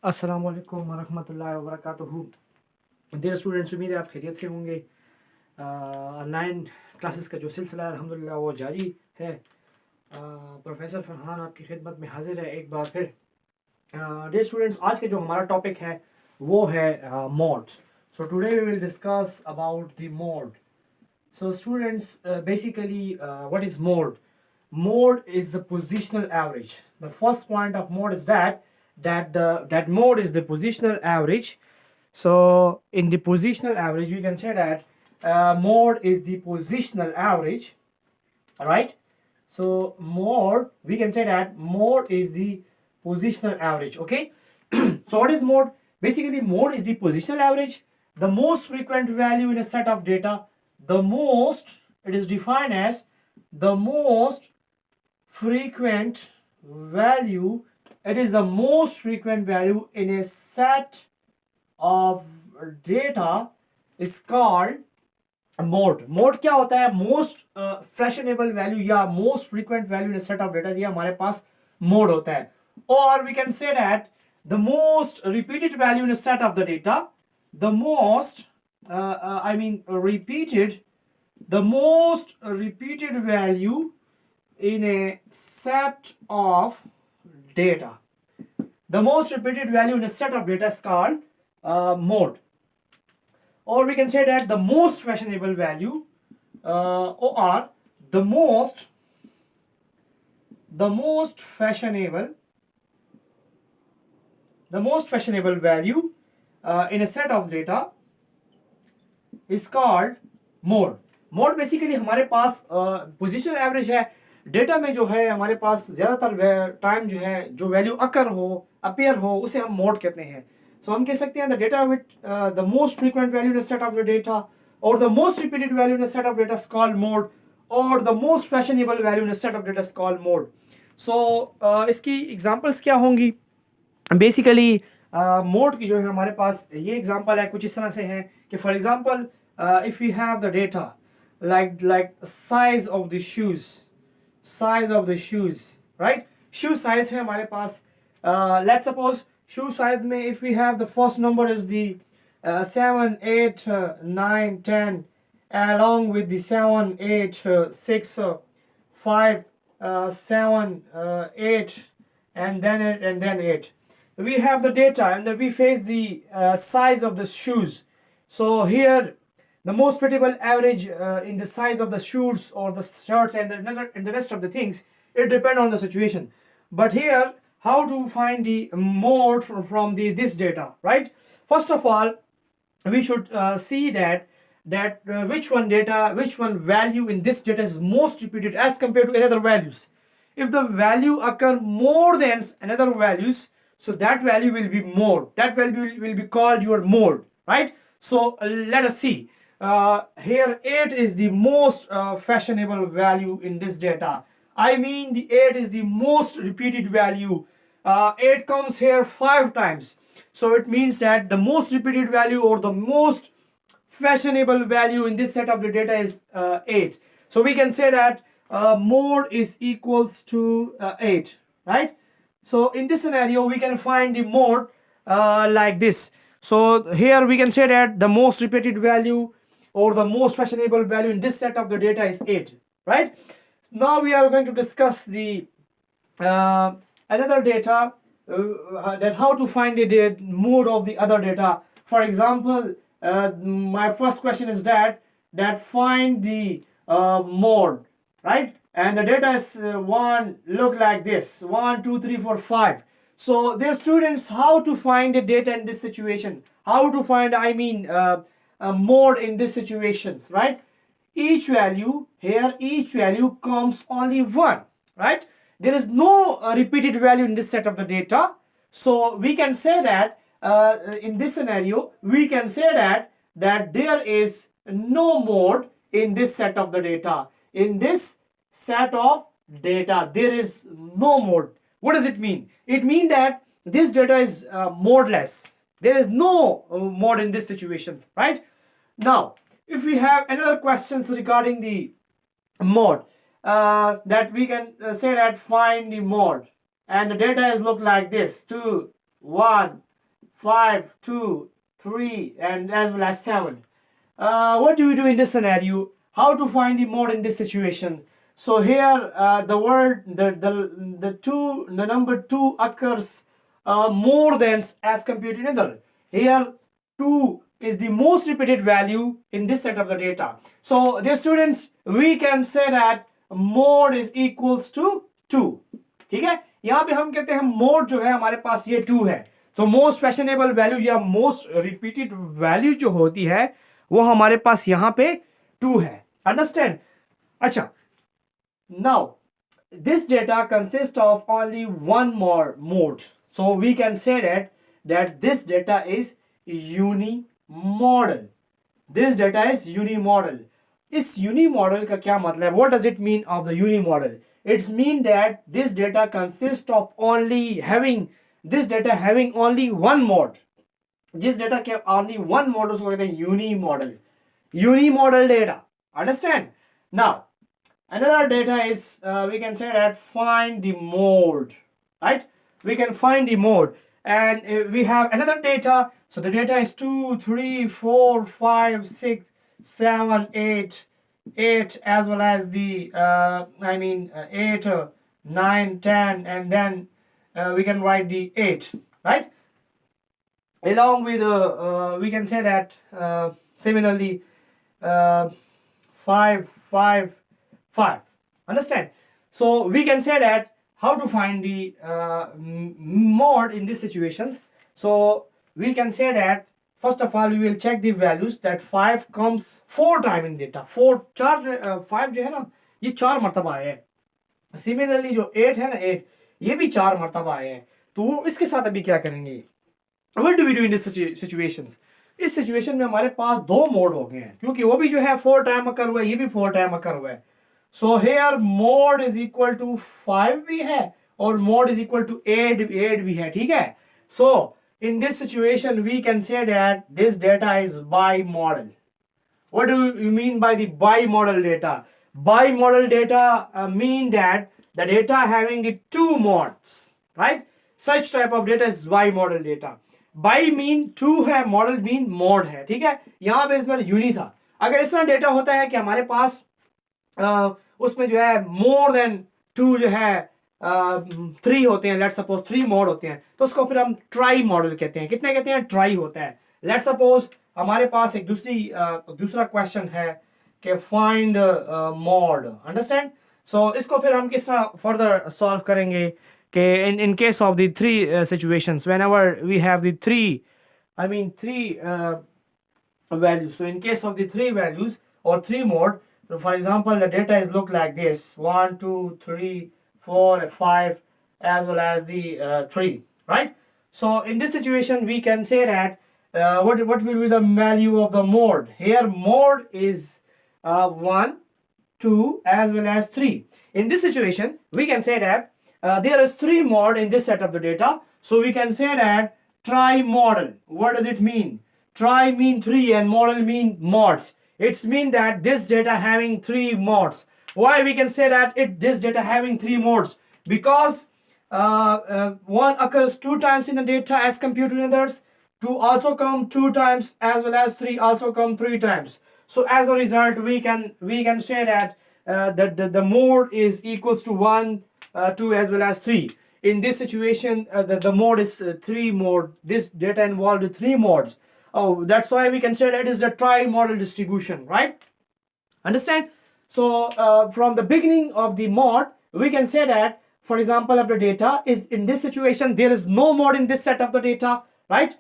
अस्सलाम वालेकुम वरहमतुल्लाहि वबरकातुहू। डियर स्टूडेंट्स, उम्मीद है आप खैरियत से होंगे। ऑनलाइन क्लासेस का जो सिलसिला है अल्हम्दुलिल्लाह वो जारी है। प्रोफेसर फरहान आपकी खिदमत में हाजिर है एक बार फिर। डियर स्टूडेंट्स, आज के जो हमारा टॉपिक है वो है mode. So today we will discuss about the mode. So students, basically, what is mode? Mode is the positional average. The first point of mode is that mode is the positional average. So in the positional average, we can say that mode is the positional average. All right. So mode, we can say that mode is the positional average. Okay. So what is mode? Basically, mode is the positional average, the most frequent value in a set of data. The most, it is defined as the most frequent value. It is the most frequent value in a set of data is called mode. Mode क्या होता है? Most fashionable value या most frequent value in a set of data, ये हमारे पास mode होता है. Or we can say that the most repeated value in a set of the data, the most the most repeated value in a set of data. The most repeated value in a set of data is called mode. Or we can say that the most fashionable value, or the most fashionable value in a set of data is called mode. Mode basically हमारे पास position average है। Data में जो है हमारे पास ज़्यादातर time जो है जो वैल्यू अकर हो अपीयर हो उसे हम मोड कहते हैं। सो हम कह सकते हैं the data with the most frequent value in a set of the data और the most repeated value in a set of data is called mode और the most fashionable value in a set of data is called mode. So इसकी examples क्या होंगी? Basically mode की जो है हमारे पास ये एग्जांपल है कुछ इस तरह से है कि for example if you have the data like size of the shoes, right? Shoe size है हमारे पास, let's suppose shoe size में if we have the first number is the 7 8 9 10 along with the 7 8 6 5 7 8 and then 8 and then 8. We have the data and we face the size of the shoes. So here the most suitable average in the size of the shoes or the shirts and the rest of the things, it depends on the situation. But here, how to find the mode from this data, right? First of all, we should see that which one value in this data is most repeated as compared to another values. If the value occur more than another values, so that value will be mode. That value will be called your mode, right? So let us see. Here 8 is the most fashionable value in this data. I mean the 8 is the most repeated value. 8 comes here 5 times. So it means that the most repeated value or the most fashionable value in this set of the data is 8. So we can say that mode is equals to 8, right? So in this scenario we can find the mode like this. So here we can say that the most repeated value or the most fashionable value in this set of the data is 8, right? Now we are going to discuss the another data, that how to find the mode of the other data. For example, my first question is that find the mode, right? And the data is one look like this 1 2 3 4 5. So dear students, how to find the data in this situation, how to find mode in these situations, right? Each value comes only one, right? There is no repeated value in this set of the data. So we can say that in this scenario we can say that there is no mode in this set of the data. In this set of data there is no mode. What does it mean? It means that this data is modeless. There is no mode in this situation, right? Now, if we have another questions regarding the mode, that we can say that find the mode, and the data is look like this: 2 1 5, 2, 3, and as well as 7. What do we do in this scenario? How to find the mode in this situation? So here the word the number 2 occurs more than as compared to another. Here 2 is the most repeated value in this set of the data. So dear students, we can say that mode is equals to 2. ठीक है, यहाँ पे हम कहते हैं mode जो है हमारे पास ये 2 है, तो मोस्ट फैशनेबल वैल्यू या मोस्ट रिपीटेड वैल्यू जो होती है वो हमारे पास यहाँ पे 2 है. अंडरस्टैंड? अच्छा, now this data consists of only one more mode, so we can say that this data is unimodal. This data is unimodal. इस unimodal का क्या मतलब? What does it mean of the unimodal? It's mean that this data consists of only having only one mode. जिस data के only one mode उसको कहते हैं unimodal. Unimodal data. Understand? Now, another data is we can say that find the mode, right? We can find the mode, and we have another data. So the data is 2, 3, 4, 5, 6, 7, 8, 8, as well as the 8, 9, 10, and then we can write the 8, right? Along with we can say that similarly 5, 5, 5. Understand? So we can say that how to find the mode in these situations. So we can say that first of all we will check the values that 5 comes 4 times in data. 4 5 जो है ना ये 4 मर्तबा है. Similarly जो 8 है ना 8 ये भी 4 मर्तबा है. तो इसके साथ अभी क्या करेंगे? What do we do in this situations? इस सिचुएशन में हमारे पास 2 मोड हो गए हैं क्योंकि वो भी जो है 4 टाइम अकर हुआ है, ये भी 4 टाइम अकर हुआ है. So here mod is equal to 5 भी है और mod is equal to 8 भी है. ठीक है. So in this situation we can say that this data is bimodal. What do you mean by the bimodal data? Bimodal data mean that the data having the 2 modes, right? Such type of data is bimodal data. By mean 2 है, model mean mode है. ठीक है, यहाँ पे इसमें uni था. अगर इस तरह डेटा होता है कि हमारे पास उसमें जो है मोर देन 2 जो है 3 होते हैं, लेट्स सपोज 3 मोड होते हैं, तो उसको फिर हम ट्राई मॉडल कहते हैं. कितने कहते हैं? ट्राई होता है. लेट्स सपोज हमारे पास एक दूसरा क्वेश्चन है कि फाइंड मोड. अंडरस्टैंड? सो इसको फिर हम किस तरह फर्दर सॉल्व करेंगे कि in case of the 3 situations, whenever we have the 3 values. So in case of the 3 values or 3 mode, so for example the data is look like this: 1, 2, 3, 4, 5, as well as the 3, right? So in this situation we can say that what will be the value of the mode? Here mode is 1, 2, as well as 3. In this situation we can say that there is 3 mode in this set of the data, so we can say that tri-modal. What does it mean? Tri mean 3 and modal mean mods. It's mean that this data having 3 modes. Why we can say that this data having 3 modes? Because one occurs 2 times in the data as compared to others. 2 also come 2 times, as well as 3 also come 3 times. So as a result we can say that the mode is equals to 1, 2, as well as 3. In this situation the mode is 3 mode. This data involved 3 modes. Oh, that's why we can say that is the tri-modal distribution, right? Understand? So from the beginning of the mode we can say that, for example, of the data is in this situation there is no mode in this set of the data, right?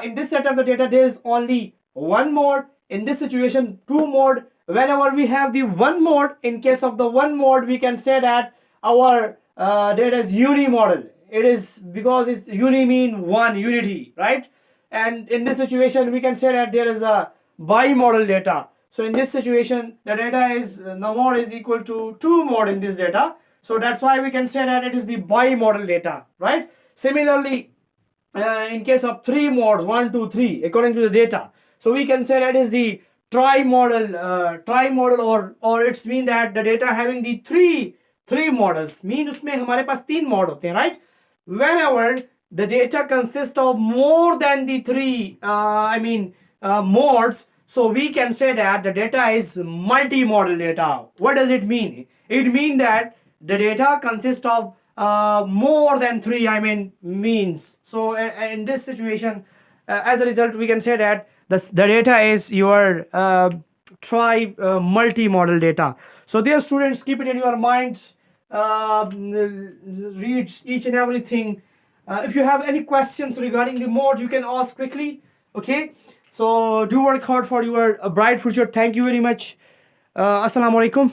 In this set of the data there is only one mode. In this situation 2 mode. Whenever we have the one mode, in case of the one mode we can say that our data is unimodal. It is because it's uni mean one, unity, right? And in this situation we can say that there is a bimodal data. So in this situation the data is the mode is equal to 2 mode in this data. So that's why we can say that it is the bimodal data, right? Similarly in case of 3 modes, 1, 2, 3, according to the data, so we can say that is the tri-modal or it's mean that the data having the three models mean उसमें हमारे पास 3 mod होते हैं, right? Whenever the data consists of more than the three modes, so we can say that the data is multi-model data. What does it mean? It means that the data consists of more than three means. So in this situation, as a result, we can say that the data is your multi-model data. So dear students, keep it in your minds. Read each and everything. If you have any questions regarding the mode, you can ask quickly. Okay. So do work hard for your bright future. Thank you very much. Assalamu alaikum.